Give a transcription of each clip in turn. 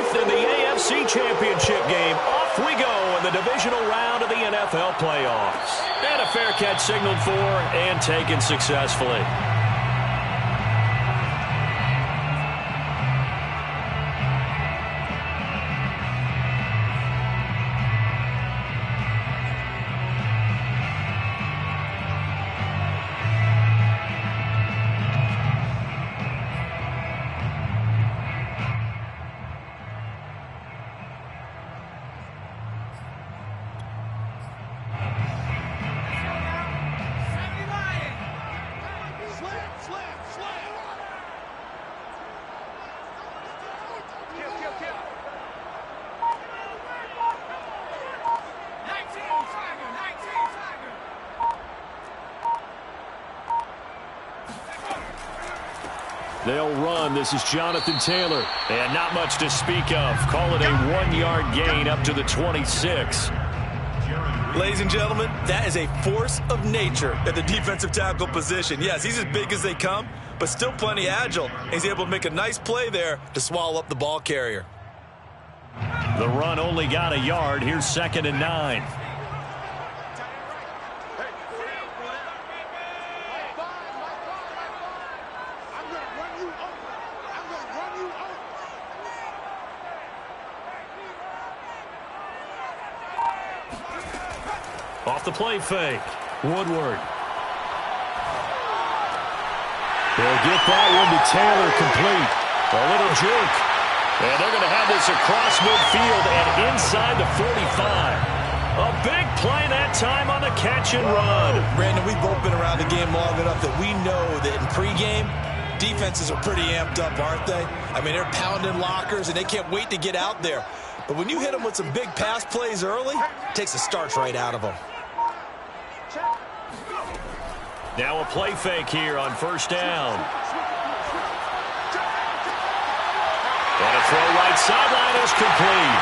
fifth in the AFC Championship game. Off we go in the divisional round of the NFL playoffs. And a fair catch signaled for and taken successfully. They'll run. This is Jonathan Taylor. And not much to speak of. Call it a 1-yard gain up to the 26. Ladies and gentlemen, that is a force of nature at the defensive tackle position. Yes, he's as big as they come, but still plenty agile. He's able to make a nice play there to swallow up the ball carrier. The run only got a yard. Here's 2nd and 9. Off the play fake. Woodward. They'll get that one to Taylor complete. A little juke. And they're going to have this across midfield and inside the 45. A big play that time on the catch and run. Brandon, we've both been around the game long enough that we know that in pregame, defenses are pretty amped up, aren't they? I mean, they're pounding lockers, and they can't wait to get out there. But when you hit them with some big pass plays early, it takes the starch right out of them. Now a play fake here on 1st down. And a throw right sideline is complete.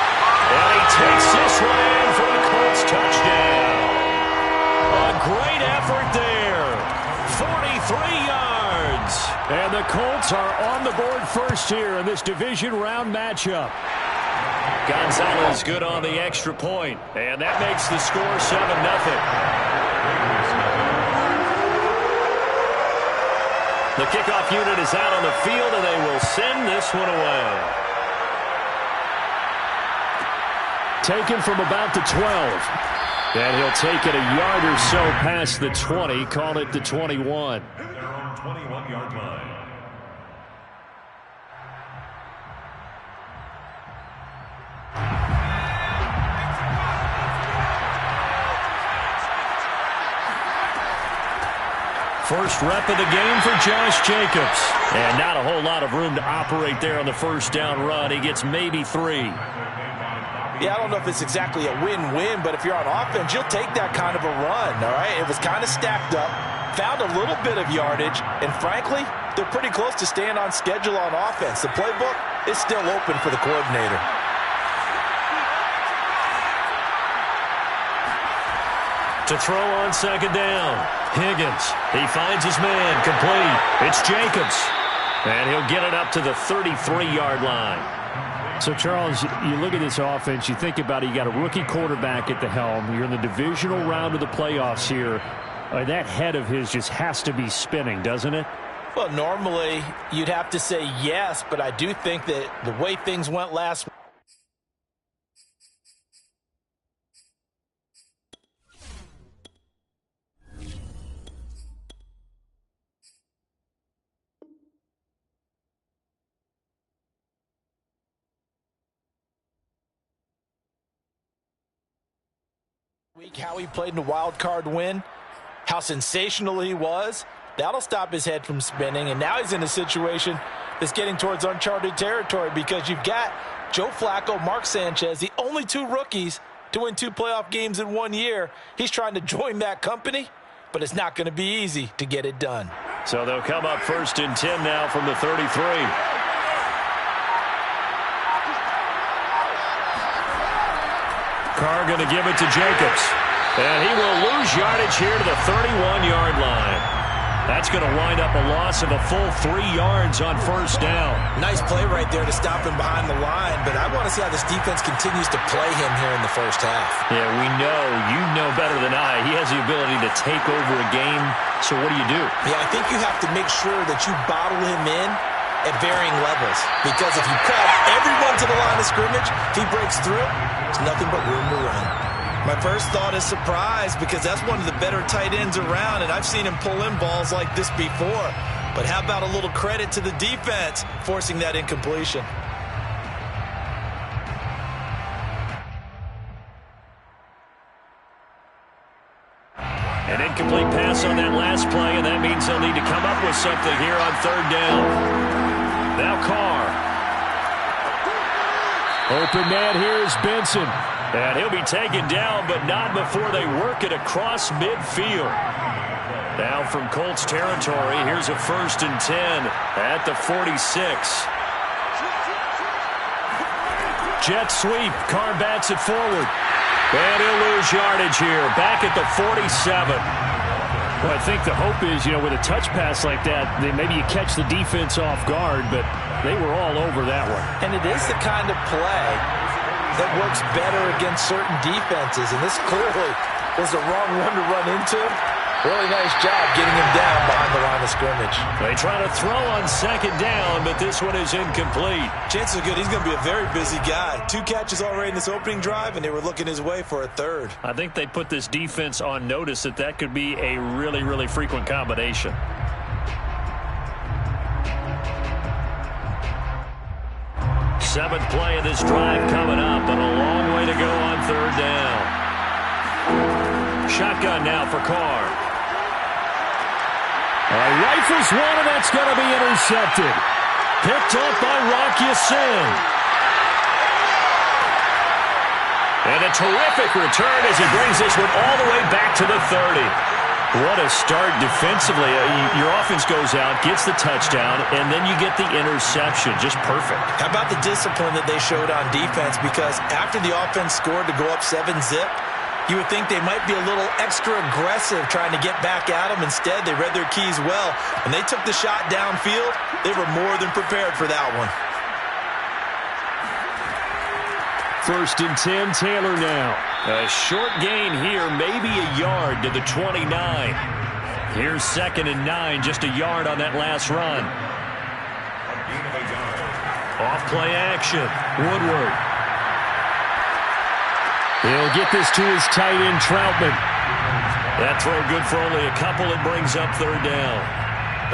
And he takes this one in for the Colts touchdown. A great effort there. 43 yards. And the Colts are on the board first here in this division round matchup. Gonzalez good on the extra point. And that makes the score 7-0. The kickoff unit is out on the field, and they will send this one away. Taken from about the 12. And he'll take it a yard or so past the 20. Call it the 21. Their own 21-yard line. First rep of the game for Josh Jacobs. And not a whole lot of room to operate there on the 1st down run. He gets maybe 3. Yeah, I don't know if it's exactly a win-win, but if you're on offense, you'll take that kind of a run, all right? It was kind of stacked up, found a little bit of yardage, and frankly, they're pretty close to staying on schedule on offense. The playbook is still open for the coordinator. To throw on 2nd down. Higgins. He finds his man. Complete. It's Jacobs. And he'll get it up to the 33-yard line. So, Charles, you look at this offense, you think about it, you got a rookie quarterback at the helm. You're in the divisional round of the playoffs here. That head of his just has to be spinning, doesn't it? Well, normally you'd have to say yes, but I do think that the way things went last week, how he played in a wild card win, how sensational he was, that'll stop his head from spinning. And now he's in a situation that's getting towards uncharted territory because you've got Joe Flacco, Mark Sanchez, the only 2 rookies to win 2 playoff games in 1 year. He's trying to join that company, but it's not going to be easy to get it done. So they'll come up 1st and 10 now from the 33. Carr going to give it to Jacobs. And he will lose yardage here to the 31-yard line. That that's going to wind up a loss of a full 3 yards on first down. Nice play right there to stop him behind the line, but I want to see how this defense continues to play him here in the first half. Yeah, you know better than I. He has the ability to take over a game, so what do you do? Yeah, I think you have to make sure that you bottle him in at varying levels, because if you crowd everyone to the line of scrimmage, if he breaks through, there's nothing but room to run. My first thought is surprise, because that's one of the better tight ends around, and I've seen him pull in balls like this before. But how about a little credit to the defense forcing that incompletion? An incomplete pass on that last play, and that means they'll need to come up with something here on third down. Now Carr. Open man here is Benson. And he'll be taken down, but not before they work it across midfield. Now from Colts territory, here's a 1st and 10 at the 46. Jet sweep. Carr bats it forward. And he'll lose yardage here. Back at the 47. Well, I think the hope is, with a touch pass like that, maybe you catch the defense off guard, but they were all over that one. And it is the kind of play that works better against certain defenses, and this clearly was the wrong one to run into. Really nice job getting him down behind the line of scrimmage. They try to throw on second down, but this one is incomplete. Chances are good he's going to be a very busy guy. 2 catches already in this opening drive, and they were looking his way for a third. I think they put this defense on notice that could be a really, really frequent combination. Seventh play of this drive coming up, and a long way to go on third down. Shotgun now for Carr. Rifles one, and that's going to be intercepted. Picked up by Rock Ya-Sin. And a terrific return as he brings this one all the way back to the 30. What a start defensively. Your offense goes out, gets the touchdown, and then you get the interception. Just perfect. How about the discipline that they showed on defense? Because after the offense scored to go up 7-zip, you would think they might be a little extra aggressive trying to get back at them. Instead, they read their keys well. When they took the shot downfield, they were more than prepared for that one. 1st and 10, Taylor now. A short gain here, maybe a yard to the 29. Here's 2nd and 9, just a yard on that last run. Off play action, Woodward. He'll get this to his tight end, Troutman. That throw good for only a couple. It brings up third down.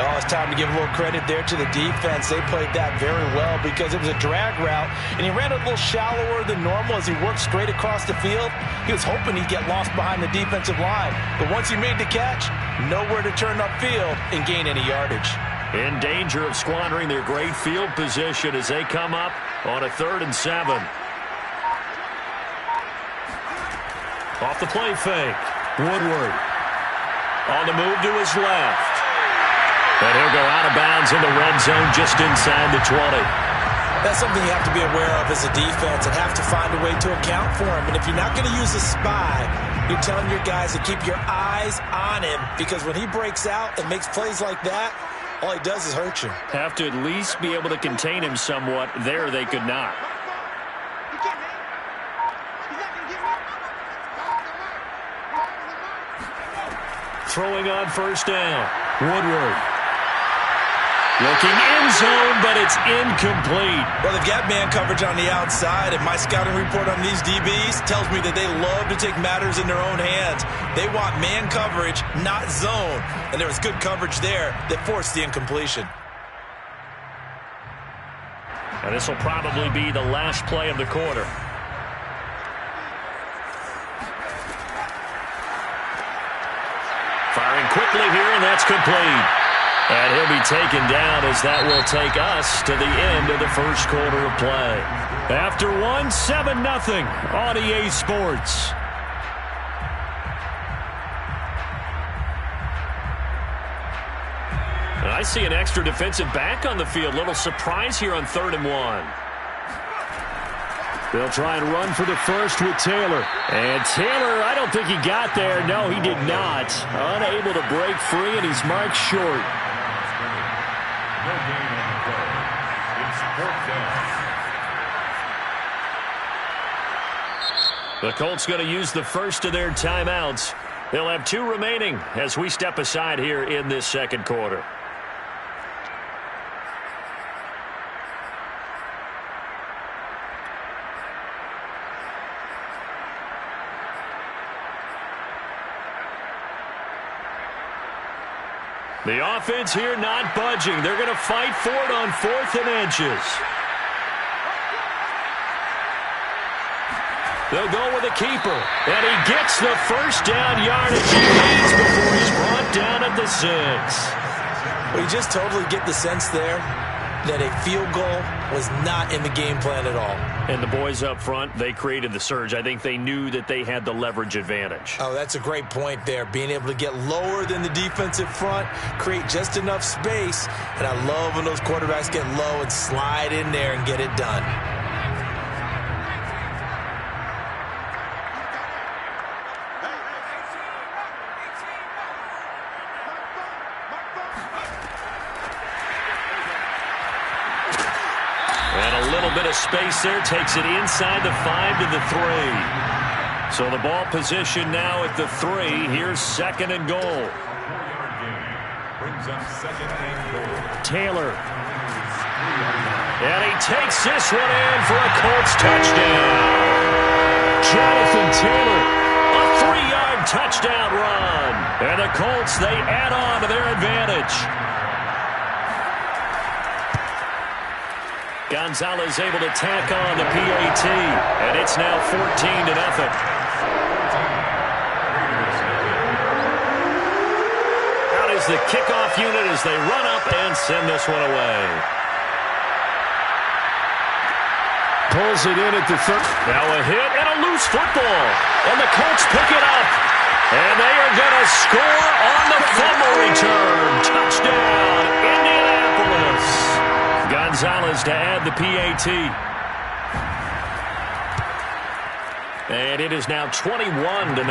Oh, it's time to give a little credit there to the defense. They played that very well because it was a drag route, and he ran a little shallower than normal as he worked straight across the field. He was hoping he'd get lost behind the defensive line, but once he made the catch, nowhere to turn upfield and gain any yardage. In danger of squandering their great field position as they come up on a 3rd and 7. Off the play fake. Woodward. On the move to his left. And he'll go out of bounds in the red zone just inside the 20. That's something you have to be aware of as a defense and have to find a way to account for him. And if you're not going to use a spy, you're telling your guys to keep your eyes on him, because when he breaks out and makes plays like that, all he does is hurt you. Have to at least be able to contain him somewhat. There they could not. Throwing on 1st down. Woodward. Looking in zone, but it's incomplete. Well, they've got man coverage on the outside, and my scouting report on these DBs tells me that they love to take matters in their own hands. They want man coverage, not zone. And there was good coverage there that forced the incompletion. And this will probably be the last play of the quarter. Firing quickly here, and that's complete. And he'll be taken down as that will take us to the end of the first quarter of play. After 7-0 on EA Sports. And I see an extra defensive back on the field. Little surprise here on 3rd and 1. They'll try and run for the first with Taylor. And Taylor I don't think he got there. No, he did not. Unable to break free, and he's marked short. No gain on the play. It's fourth down. The Colts going to use the first of their timeouts. They'll have 2 remaining as we step aside here in this second quarter. The offense here not budging. They're going to fight for it on 4th and inches. They'll go with a keeper. And he gets the first down yardage he needs before he's brought down at the 6. Well, you just totally get the sense there that a field goal was not in the game plan at all. And the boys up front, they created the surge. I think they knew that they had the leverage advantage. Oh, that's a great point there. Being able to get lower than the defensive front, create just enough space. And I love when those quarterbacks get low and slide in there and get it done. Bit of space there, takes it inside the 5 to the 3. So the ball position now at the 3. Here's 2nd and goal. 4-yard gain brings up 2nd and goal. Taylor. And he takes this one in for a Colts touchdown. Jonathan Taylor, a 3-yard touchdown run. And the Colts, they add on to their advantage. Gonzalez able to tack on the PAT, and it's now 14-0. Out is the kickoff unit as they run up and send this one away. Pulls it in at the 3rd. Now a hit and a loose football, and the Colts pick it up. And they are going to score on the fumble return. Touchdown, Indianapolis. Gonzalez to add the PAT. And it is now 21-0.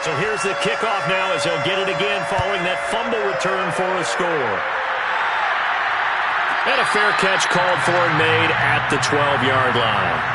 So here's the kickoff now as he'll get it again following that fumble return for a score. And a fair catch called for and made at the 12-yard line.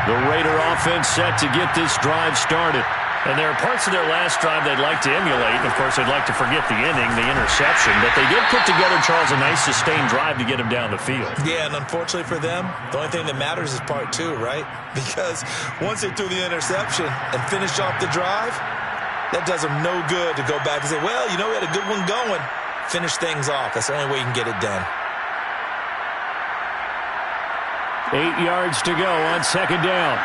The Raider offense set to get this drive started. And there are parts of their last drive they'd like to emulate. Of course, they'd like to forget the inning, the interception. But they did put together, Charles, a nice sustained drive to get him down the field. Yeah, and unfortunately for them, the only thing that matters is part 2, right? Because once they threw the interception and finished off the drive, that does them no good to go back and say, well, you know, we had a good one going. Finish things off. That's the only way you can get it done. 8 yards to go on 2nd down.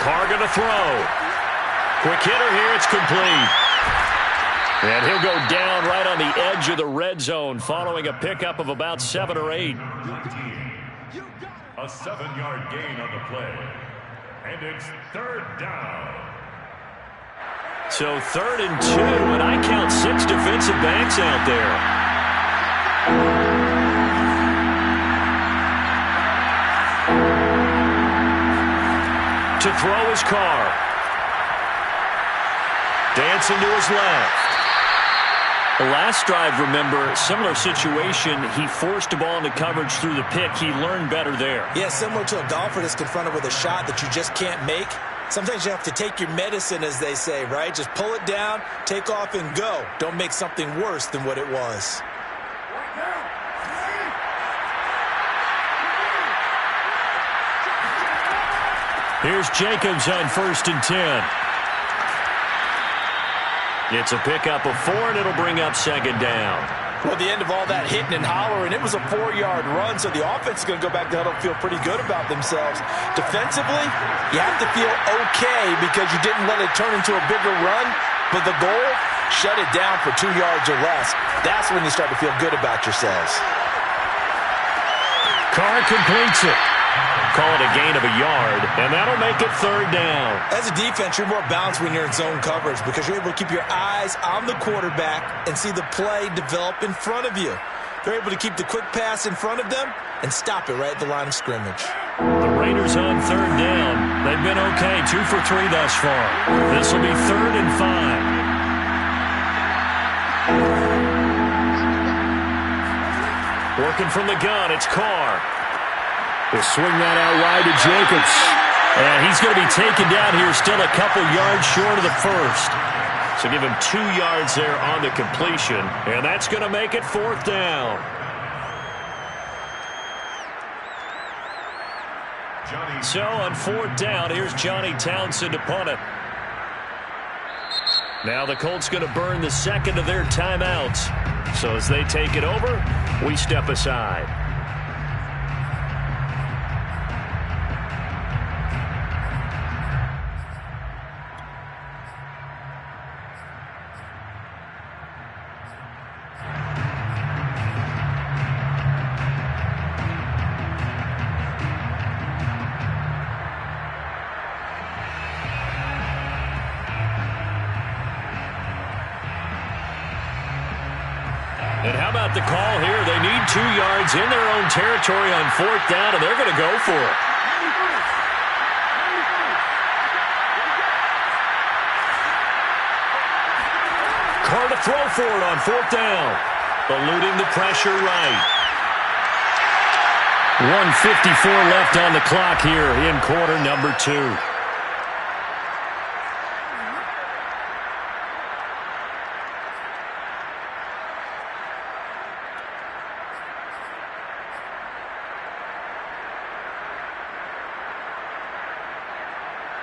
Carr going to throw. Quick hitter here. It's complete. And he'll go down right on the edge of the red zone following a pickup of about 7 or 8. A 7-yard gain on the play. And it's 3rd down. So 3rd and 2, and I count 6 defensive backs out there. To throw his Carr. Dancing to his left. The last drive, remember, similar situation. He forced the ball into coverage through the pick. He learned better there. Yeah, similar to a golfer that's confronted with a shot that you just can't make. Sometimes you have to take your medicine, as they say, right? Just pull it down, take off, and go. Don't make something worse than what it was. Here's Jacobs on 1st and 10. It's a pickup of 4, and it'll bring up 2nd down. Well, the end of all that hitting and hollering, it was a 4-yard run, so the offense is going to go back to huddle, feel pretty good about themselves. Defensively, you have to feel okay because you didn't let it turn into a bigger run, but the goal, shut it down for 2 yards or less. That's when you start to feel good about yourselves. Carr completes it. Call it a gain of a yard, and that'll make it 3rd down. As a defense, you're more balanced when you're in zone coverage because you're able to keep your eyes on the quarterback and see the play develop in front of you. They're able to keep the quick pass in front of them and stop it right at the line of scrimmage. The Raiders on 3rd down. They've been okay, 2 for 3 thus far. This will be 3rd and 5. Working from the gun, it's Carr. He'll swing that out wide to Jacobs. And he's going to be taken down here, still a couple yards short of the first. So give him 2 yards there on the completion. And that's going to make it 4th down. So on 4th down, here's Johnny Townsend to punt it. Now the Colts going to burn the second of their timeouts. So as they take it over, we step aside. And how about the call here? They need 2 yards in their own territory on 4th down, and they're going to go for it. Carr to throw for it on 4th down. Eluding the pressure right. 1:54 left on the clock here in quarter number 2.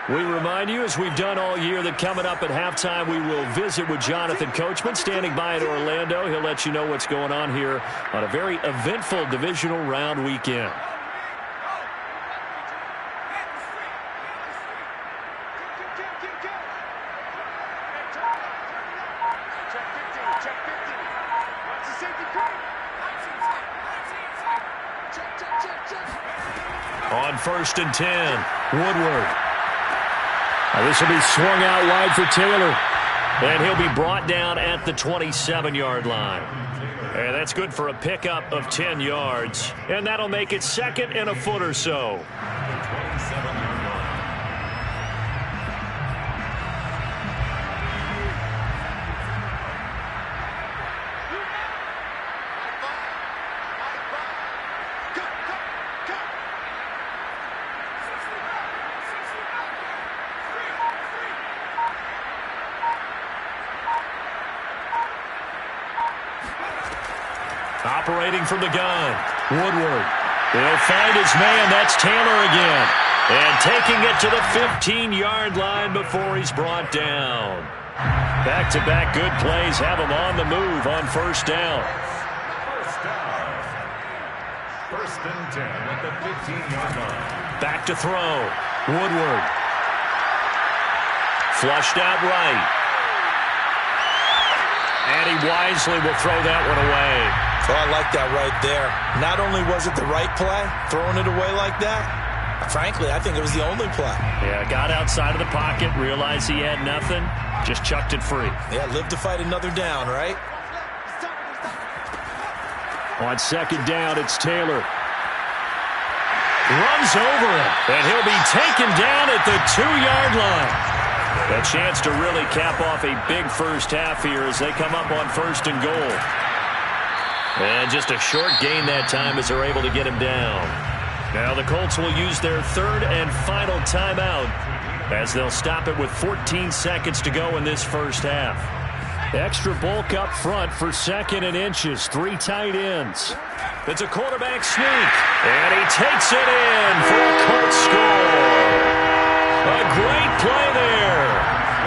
We remind you, as we've done all year, that coming up at halftime, we will visit with Jonathan Coachman, standing by in Orlando. He'll let you know what's going on here on a very eventful divisional round weekend. On 1st and 10, Woodward. This will be swung out wide for Taylor. And he'll be brought down at the 27-yard line. And that's good for a pickup of 10 yards. And that'll make it 2nd and a foot or so. Operating from the gun, Woodward. They'll find his man. That's Taylor again. And taking it to the 15-yard line before he's brought down. Back-to-back good plays have him on the move on 1st down. 1st and 10 at the 15-yard line. Back to throw. Woodward. Flushed out right. And he wisely will throw that one away. Oh, I like that right there. Not only was it the right play, throwing it away like that, frankly, I think it was the only play. Yeah, got outside of the pocket, realized he had nothing, just chucked it free. Yeah, live to fight another down, right? On 2nd down, it's Taylor. Runs over him, and he'll be taken down at the 2-yard line. A chance to really cap off a big first half here as they come up on 1st and goal. And just a short gain that time as they're able to get him down. Now the Colts will use their 3rd and final timeout as they'll stop it with 14 seconds to go in this first half. Extra bulk up front for 2nd and inches. 3 tight ends. It's a quarterback sneak. And he takes it in for a Colts score. A great play there.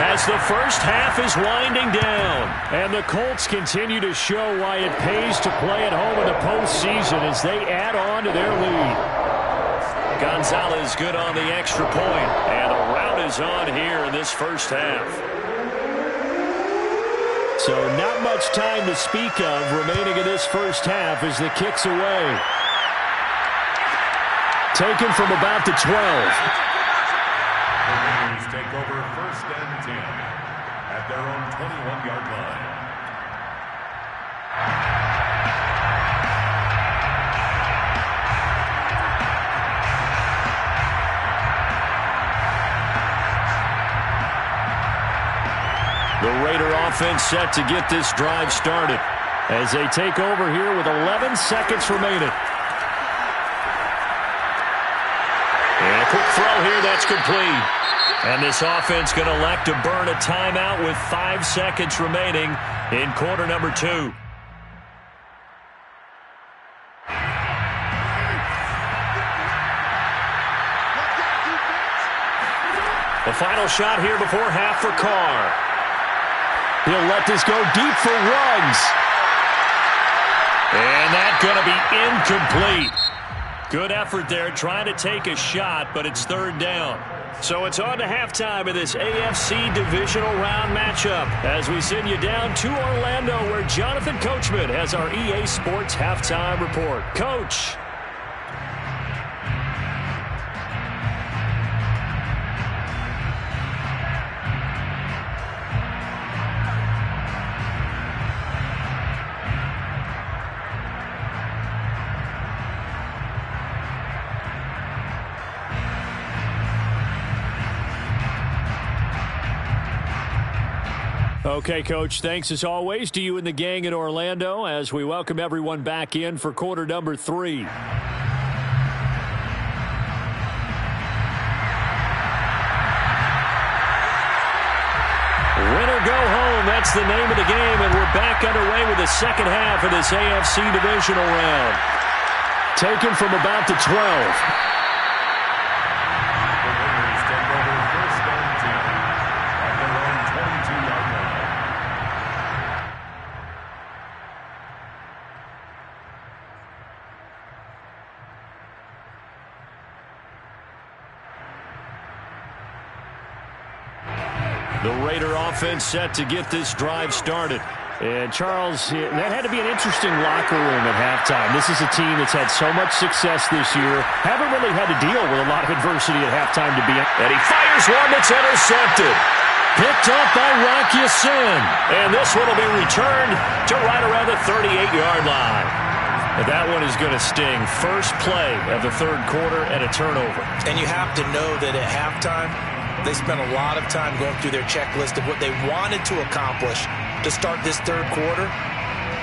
as the first half is winding down. And the Colts continue to show why it pays to play at home in the postseason as they add on to their lead. Gonzalez good on the extra point, and the rout is on here in this first half. So not much time to speak of remaining in this first half as the kick's away. Taken from about the 12. The Raiders take over 1st and 10 at their own 21-yard line. The Raider offense set to get this drive started as they take over here with 11 seconds remaining. And a quick throw here, that's complete. And this offense going to elect to burn a timeout with 5 seconds remaining in quarter number 2. The final shot here before half for Carr. He'll let this go deep for Ruggs. And that's going to be incomplete. Good effort there trying to take a shot, but it's 3rd down. So it's on to halftime of this AFC divisional round matchup as we send you down to Orlando where Jonathan Coachman has our EA Sports halftime report. Coach. Okay, Coach, thanks as always to you and the gang in Orlando as we welcome everyone back in for quarter number 3. Win or go home, that's the name of the game, and we're back underway with the second half of this AFC divisional round. Taken from about the 12. The Raider offense set to get this drive started. And, Charles, that had to be an interesting locker room at halftime. This is a team that's had so much success this year. Haven't really had to deal with a lot of adversity at halftime to be in. And he fires one that's intercepted. Picked up by Rock Ya-Sin. And this one will be returned to right around the 38-yard line. And that one is going to sting. First play of the 3rd quarter and a turnover. And you have to know that at halftime, they spent a lot of time going through their checklist of what they wanted to accomplish to start this 3rd quarter.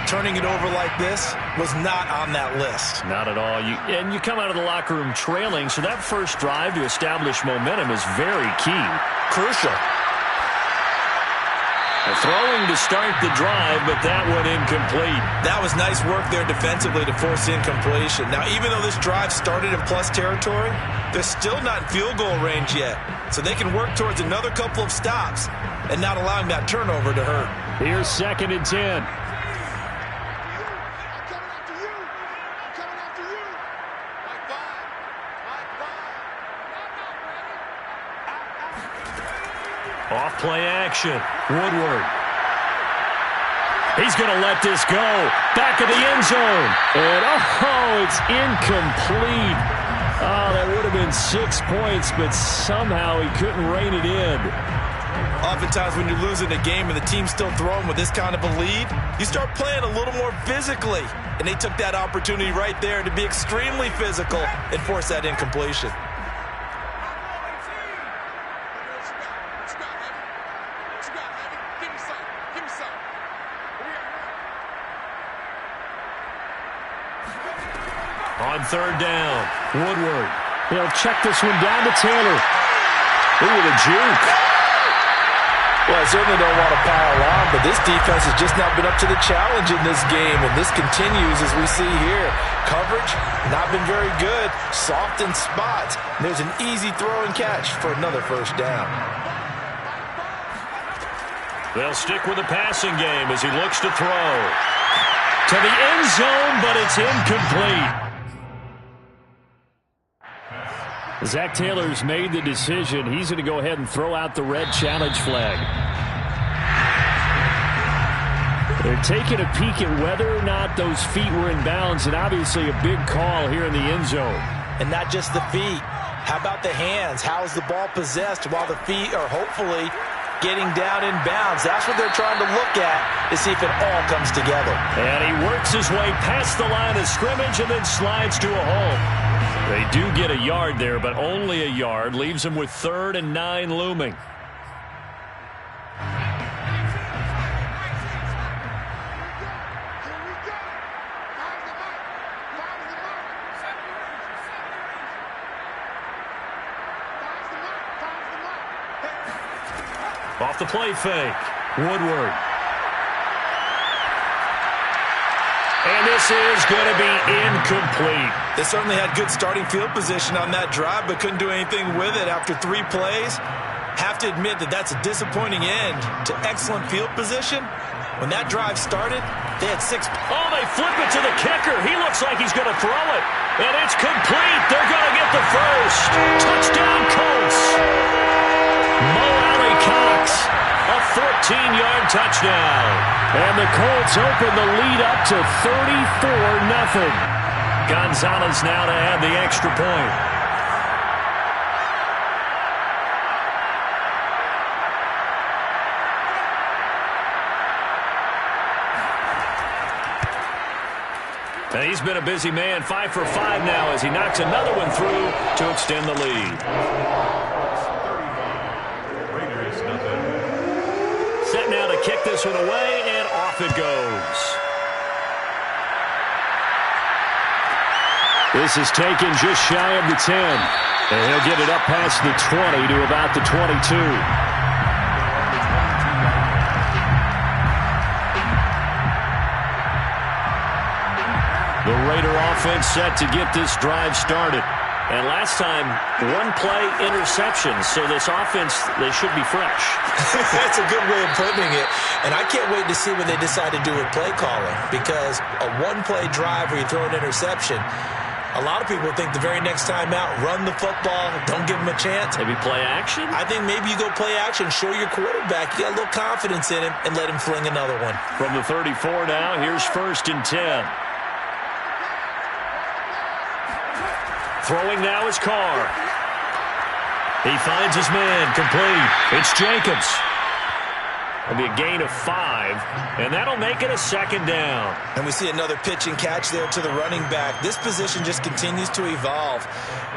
Turning it over like this was not on that list. Not at all. And you come out of the locker room trailing, so that first drive to establish momentum is very key. Crucial. Throwing to start the drive, but that one incomplete. That was nice work there defensively to force incompletion. Now, even though this drive started in plus territory, they're still not in field goal range yet. So they can work towards another couple of stops and not allowing that turnover to hurt. Here's 2nd and 10. Off play action. Woodward. He's going to let this go. Back of the end zone. And, it's incomplete. Oh, that would have been 6 points, but somehow he couldn't rein it in. Oftentimes when you're losing a game and the team's still throwing with this kind of a lead, you start playing a little more physically. And they took that opportunity right there to be extremely physical and force that incompletion. On 3rd down, Woodward. He'll check this one down to Taylor. Ooh, the juke. Well, I certainly don't want to pile on, but this defense has just not been up to the challenge in this game, and this continues as we see here. Coverage, not been very good. Soft in spots. There's an easy throw and catch for another first down. They'll stick with the passing game as he looks to throw. To the end zone, but it's incomplete. Zach Taylor's made the decision. He's going to go ahead and throw out the red challenge flag. They're taking a peek at whether or not those feet were in bounds, and obviously a big call here in the end zone. And not just the feet. How about the hands? How is the ball possessed while the feet are hopefully getting down in bounds? That's what they're trying to look at to see if it all comes together. And he works his way past the line of scrimmage and then slides to a hole. They do get a yard there, but only a yard. Leaves them with 3rd and 9 looming. Off the play fake. Woodward. And this is going to be incomplete. They certainly had good starting field position on that drive, but couldn't do anything with it after 3 plays. Have to admit that that's a disappointing end to excellent field position. When that drive started, they had 6. Oh, they flip it to the kicker. He looks like he's going to throw it. And it's complete. They're going to get the first. Touchdown, Colts. Cox, a 14-yard touchdown. And the Colts open the lead up to 34-0. Gonzalez now to add the extra point. And he's been a busy man, 5 for 5 now as he knocks another one through to extend the lead. Set now to kick this one away, and off it goes. This is taken just shy of the 10. And he'll get it up past the 20 to about the 22. The Raider offense set to get this drive started. And last time, 1-play interception. So this offense, they should be fresh. That's a good way of putting it. And I can't wait to see what they decide to do with play calling. Because a 1-play drive where you throw an interception, a lot of people think the very next time out, run the football, don't give them a chance. Maybe play action? I think maybe you go play action, show your quarterback. You got a little confidence in him, and let him fling another one. From the 34 now, here's 1st and 10. Throwing now is Carr. He finds his man, complete. It's Jacobs. It'll be a gain of 5, and that'll make it a 2nd down. And we see another pitch and catch there to the running back. This position just continues to evolve.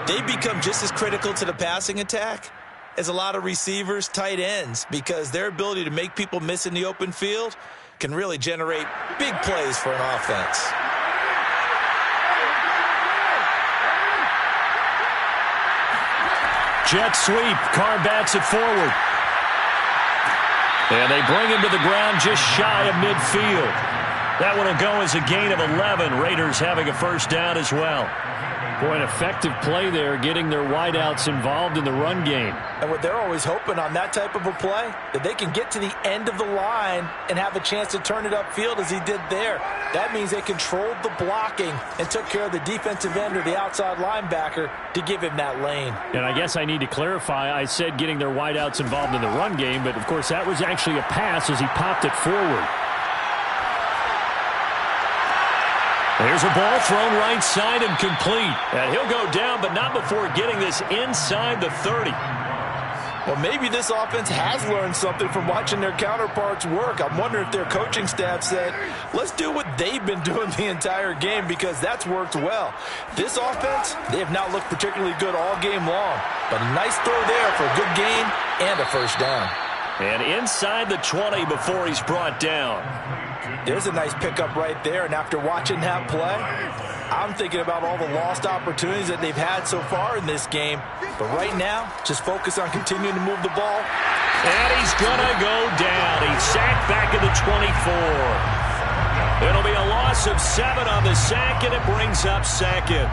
They become just as critical to the passing attack as a lot of receivers, tight ends, because their ability to make people miss in the open field can really generate big plays for an offense. Jet sweep. Carr bats it forward. And they bring him to the ground just shy of midfield. That one will go as a gain of 11. Raiders having a 1st down as well. Boy, an effective play there, getting their wideouts involved in the run game. And what they're always hoping on that type of a play, that they can get to the end of the line and have a chance to turn it upfield as he did there. That means they controlled the blocking and took care of the defensive end or the outside linebacker to give him that lane. And I guess I need to clarify, I said getting their wideouts involved in the run game, but of course that was actually a pass as he popped it forward. There's a ball thrown right side and complete. And he'll go down, but not before getting this inside the 30. Well, maybe this offense has learned something from watching their counterparts work. I'm wondering if their coaching staff said, let's do what they've been doing the entire game, because that's worked well. This offense, they have not looked particularly good all game long. But a nice throw there for a good gain and a 1st down. And inside the 20 before he's brought down. There's a nice pickup right there, and after watching that play, I'm thinking about all the lost opportunities that they've had so far in this game. But right now, just focus on continuing to move the ball. And he's going to go down. He's sacked back at the 24. It'll be a loss of 7 on the sack, and it brings up 2nd.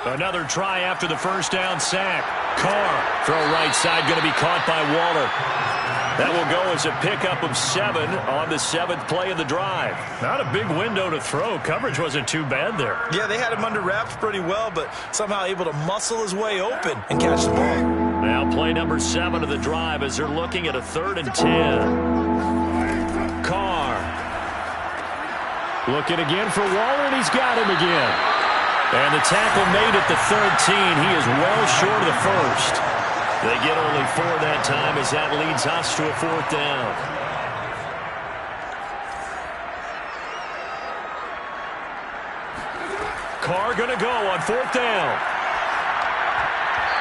Another try after the first down sack. Carr, throw right side, going to be caught by Waller. That will go as a pickup of 7 on the 7th play of the drive. Not a big window to throw. Coverage wasn't too bad there. Yeah, they had him under wraps pretty well, but somehow able to muscle his way open and catch the ball. Now play number 7 of the drive as they're looking at a 3rd and 10. Carr. Looking again for Waller, and he's got him again. And the tackle made at the 13. He is well short of the first. They get only 4 that time as that leads us to a 4th down. Carr going to go on 4th down.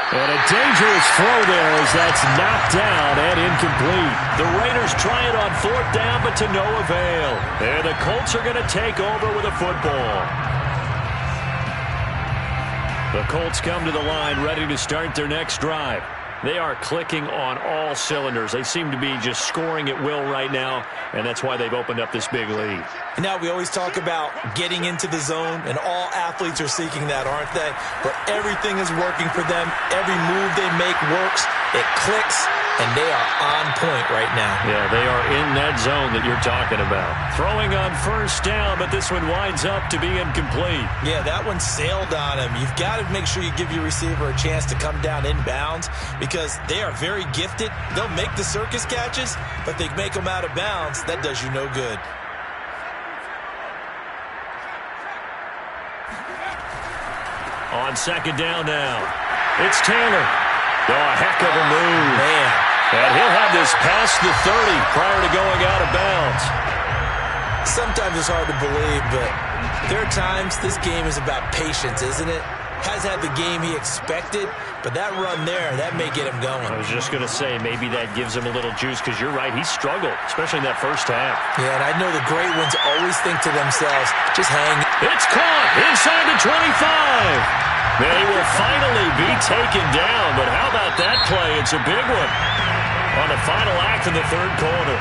And a dangerous throw there as that's knocked down and incomplete. The Raiders try it on 4th down, but to no avail. And the Colts are going to take over with a football. The Colts come to the line ready to start their next drive. They are clicking on all cylinders. They seem to be just scoring at will right now, and that's why they've opened up this big lead. Now we always talk about getting into the zone, and all athletes are seeking that, aren't they? But everything is working for them. Every move they make works. It clicks, and they are on point right now. Yeah, they are in that zone that you're talking about. Throwing on 1st down, but this one winds up to be incomplete. Yeah, that one sailed on him. You've got to make sure you give your receiver a chance to come down inbounds because they are very gifted. They'll make the circus catches, but they make them out of bounds. That does you no good. On 2nd down now, it's Taylor. Oh, a heck of a move. Man. And he'll have this past the 30 prior to going out of bounds. Sometimes it's hard to believe, but there are times this game is about patience, isn't it? Has had the game he expected, but that run there, that may get him going. I was just going to say, maybe that gives him a little juice, because you're right, he struggled, especially in that first half. Yeah, and I know the great ones always think to themselves, just hang. It's caught inside the 25. They will finally be taken down, but how about that play? It's a big one on the final act of the 3rd quarter.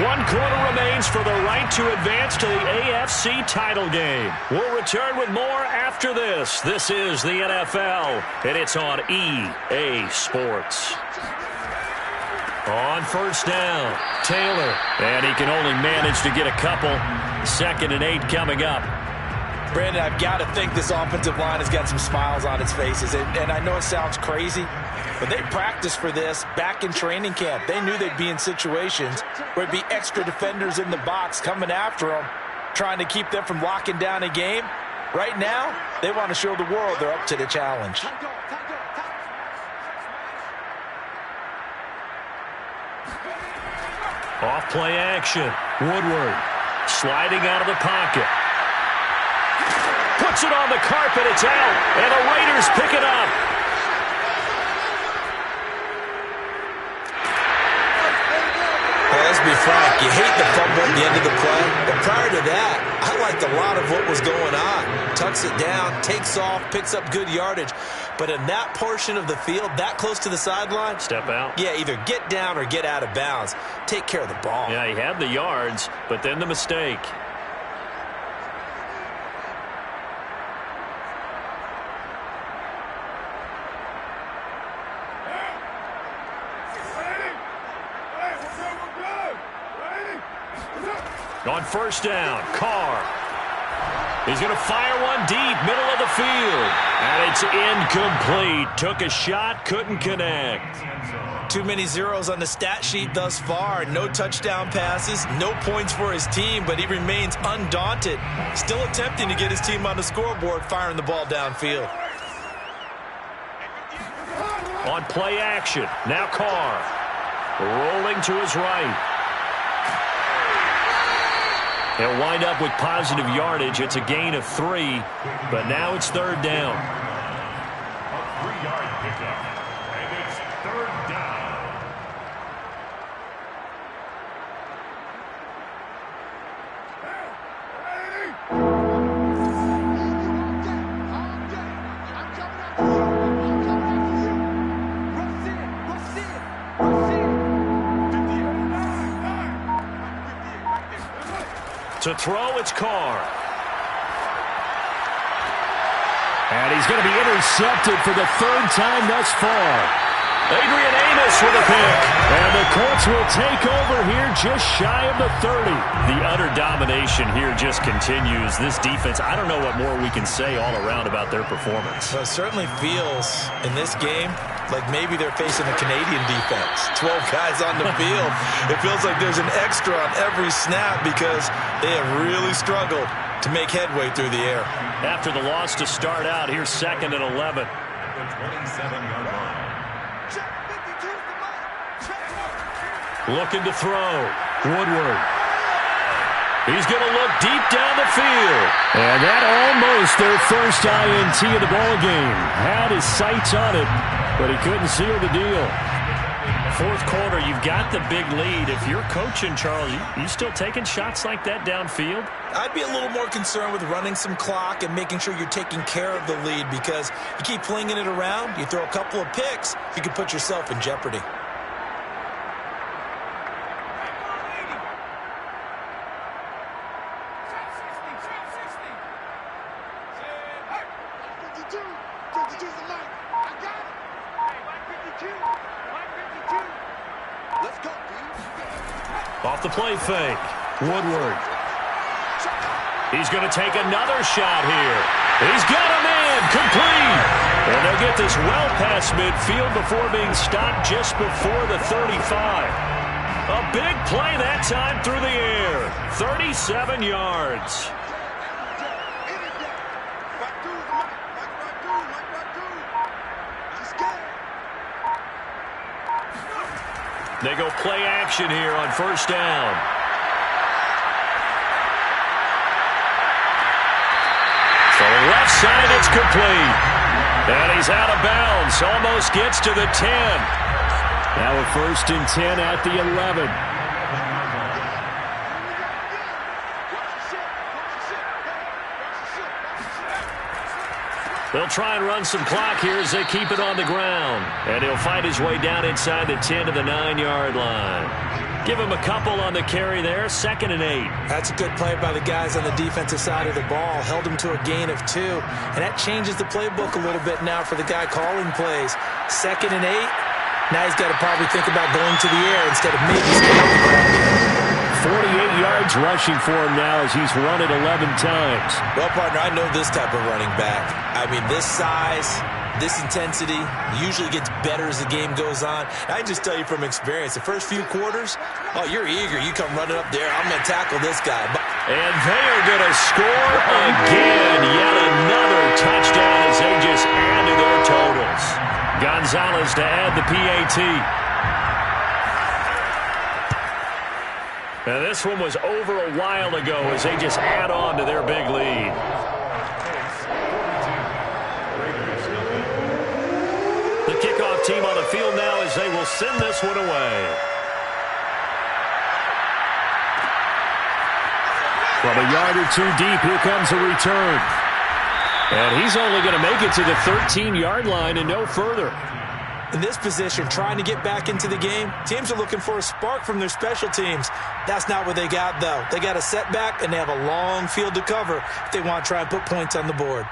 1 quarter remains for the right to advance to the AFC title game. We'll return with more after this. This is the NFL, and it's on EA Sports. On 1st down, Taylor. And he can only manage to get a couple. 2nd and 8 coming up. Brandon, I've got to think this offensive line has got some smiles on its faces. And I know it sounds crazy, but they practiced for this back in training camp. They knew they'd be in situations where it'd be extra defenders in the box coming after them, trying to keep them from locking down a game. Right now, they want to show the world they're up to the challenge. Off play action. Woodward sliding out of the pocket. Puts it on the carpet. It's out. And the Raiders pick it up. Well, let's be frank. You hate the fumble at the end of the play. But prior to that, I liked a lot of what was going on. Tucks it down, takes off, picks up good yardage. But in that portion of the field, that close to the sideline, step out. Yeah, either get down or get out of bounds. Take care of the ball. Yeah, he had the yards, but then the mistake. On 1st down, Carr. He's going to fire one deep, middle of the field. And it's incomplete. Took a shot, couldn't connect. Too many zeros on the stat sheet thus far. No touchdown passes, no points for his team, but he remains undaunted. Still attempting to get his team on the scoreboard, firing the ball downfield. On play action, now Carr. Rolling to his right. They'll wind up with positive yardage. It's a gain of 3, but now it's 3rd down. A 3-yard pickup, and it's 3rd down. To throw, it's Carr. And he's going to be intercepted for the third time thus far. Adrian Amos with a pick. And the Colts will take over here just shy of the 30. The utter domination here just continues. This defense, I don't know what more we can say all around about their performance. Well, it certainly feels in this game like maybe they're facing a Canadian defense. 12 guys on the field. It feels like there's an extra on every snap because they have really struggled to make headway through the air. After the loss to start out, here's 2nd and 11. The 27-yard line. Looking to throw. Woodward. He's going to look deep down the field. And that almost their first INT of the ball game. Had his sights on it, but he couldn't seal the deal. Fourth quarter, you've got the big lead. If you're coaching, Charles, you still taking shots like that downfield? I'd be a little more concerned with running some clock and making sure you're taking care of the lead because you keep flinging it around, you throw a couple of picks, you can put yourself in jeopardy. Off the play fake. Woodward. He's going to take another shot here. He's got a man. Complete. And they'll get this well past midfield before being stopped just before the 35. A big play that time through the air. 37 yards. They go play action here on first down. So left side, it's complete. And he's out of bounds. Almost gets to the 10. Now a 1st and 10 at the 11. They'll try and run some clock here as they keep it on the ground. And he'll find his way down inside the 10 to the 9-yard line. Give him a couple on the carry there. 2nd and 8. That's a good play by the guys on the defensive side of the ball. Held him to a gain of 2. And that changes the playbook a little bit now for the guy calling plays. 2nd and 8. Now he's got to probably think about going to the air instead of maybe scaling the ball. 48 yards rushing for him now as he's run it 11 times. Well, partner, I know this type of running back. I mean, this size, this intensity usually gets better as the game goes on. I can just tell you from experience, the first few quarters, oh, you're eager. You come running up there, I'm going to tackle this guy. And they are going to score again. Yet another touchdown as they just add to their totals. Gonzalez to add the PAT. Now this one was over a while ago as they just add on to their big lead. The kickoff team on the field now as they will send this one away. From a yard or two deep, here comes a return. And he's only going to make it to the 13-yard line and no further. In this position, trying to get back into the game, teams are looking for a spark from their special teams. That's not what they got, though. They got a setback, and they have a long field to cover if they want to try and put points on the board.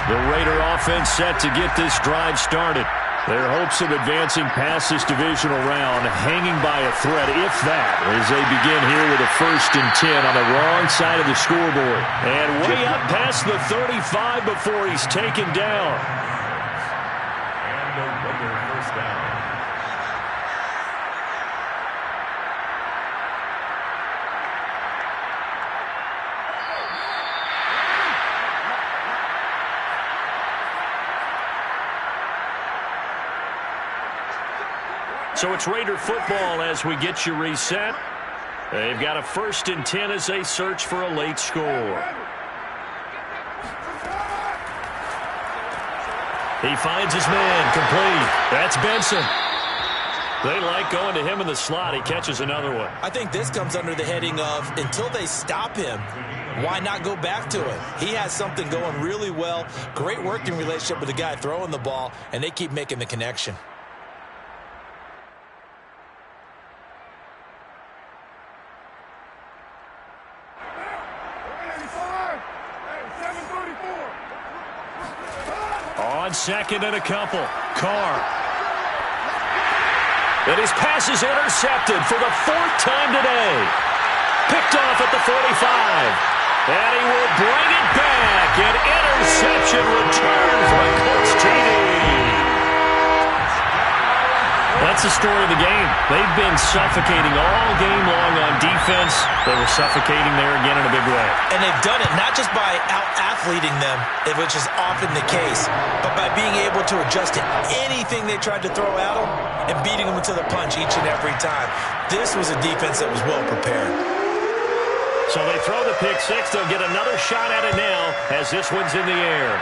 The Raider offense set to get this drive started. Their hopes of advancing past this divisional round hanging by a thread, if that, as they begin here with a 1st and 10 on the wrong side of the scoreboard. And way up past the 35 before he's taken down. And a Raider first down. So it's Raider football as we get you reset. They've got a 1st and 10 as they search for a late score. He finds his man, complete. That's Benson. They like going to him in the slot. He catches another one. I think this comes under the heading of until they stop him, why not go back to it? He has something going really well. Great working relationship with the guy throwing the ball, and they keep making the connection. On second and a couple, Carr. And his pass is intercepted for the 4th time today. Picked off at the 45. And he will bring it back. An interception return for a Colts TD. That's the story of the game. They've been suffocating all game long on defense. They were suffocating there again in a big way. And they've done it not just by out-athleting them, which is often the case, but by being able to adjust to anything they tried to throw at them and beating them to the punch each and every time. This was a defense that was well prepared. So they throw the pick six. They'll get another shot at it now as this one's in the air.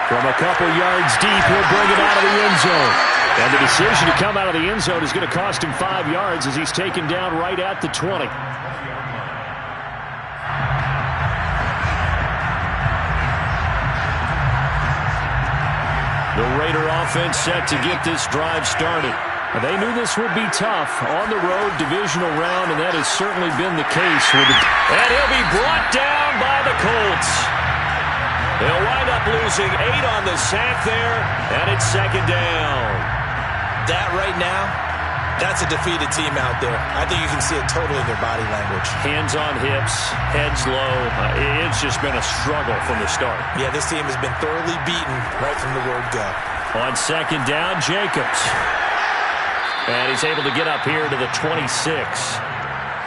From a couple yards deep, he'll bring it out of the end zone. And the decision to come out of the end zone is going to cost him 5 yards as he's taken down right at the 20. The Raider offense set to get this drive started. They knew this would be tough on the road, divisional round, and that has certainly been the case. And he'll be brought down by the Colts. They'll wind up losing 8 on the sack there, and it's second down. That right now, that's a defeated team out there. I think you can see it totally in their body language. Hands on hips, heads low. It's just been a struggle from the start. Yeah, this team has been thoroughly beaten right from the word go. On second down, Jacobs. And he's able to get up here to the 26.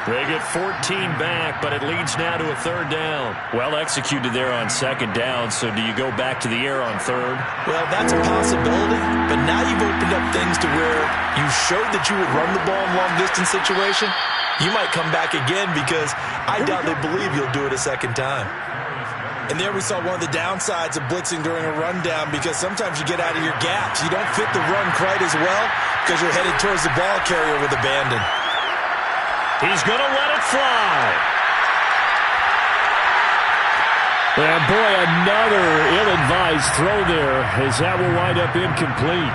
They get 14 back, but it leads now to a 3rd down. Well executed there on second down, so do you go back to the air on 3rd? Well, that's a possibility, but now you've opened up things to where you showed that you would run the ball in long-distance situation. You might come back again because I doubt they believe you'll do it a second time. And there we saw one of the downsides of blitzing during a rundown because sometimes you get out of your gaps. You don't fit the run quite as well because you're headed towards the ball carrier with abandon. He's going to let it fly. And boy, another ill-advised throw there as that will wind up incomplete.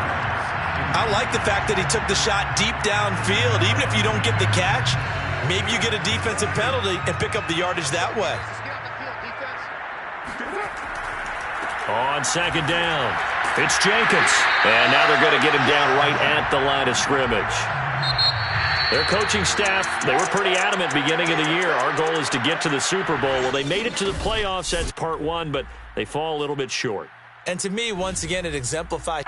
I like the fact that he took the shot deep downfield. Even if you don't get the catch, maybe you get a defensive penalty and pick up the yardage that way. On second down, it's Jacobs. And now they're going to get him down right at the line of scrimmage. Their coaching staff, they were pretty adamant beginning of the year. Our goal is to get to the Super Bowl. Well, they made it to the playoffs. That's part 1, but they fall a little bit short. And to me, once again, it exemplifies